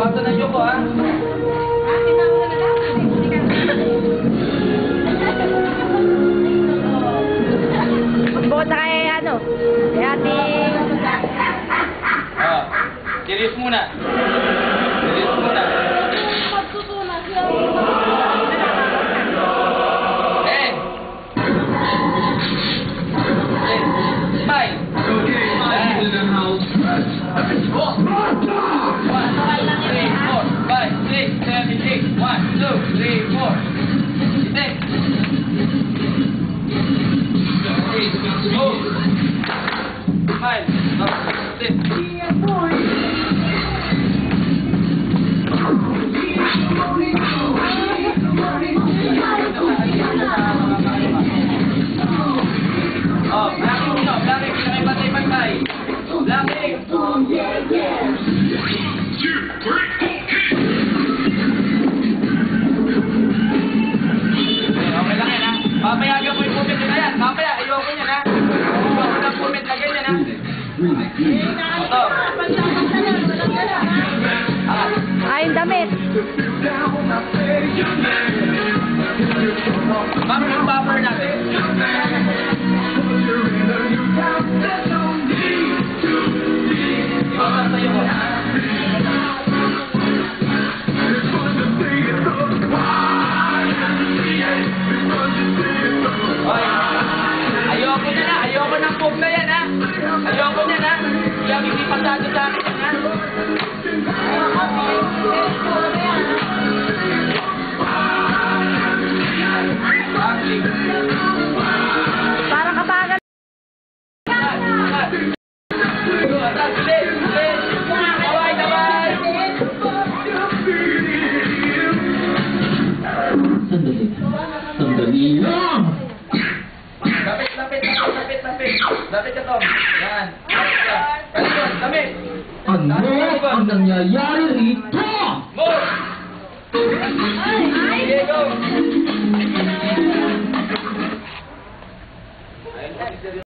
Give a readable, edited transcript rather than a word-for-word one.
Basta na Yoko, ha? Magbukod na kay ano? Kay ating... Serious muna. Serious muna. Eh! Smile! Papayagan mo yung comment na yan. Mamaya, ayoko niya na. Ayoko ng comment na ganyan, ha? Ito. Ay, damit. Ma'am, yung buffer natin. Ibaba sa'yo ko. Ayoko na na. Ayoko ng poke na yan, ha? Ayoko na na. Kaya hindi pasado sa akin yan, ha? Parang kabagal. Sandali lang! Lapit ka, Tom. Yan. Lapit. Ano ang nangyayari rito? Move! Diego!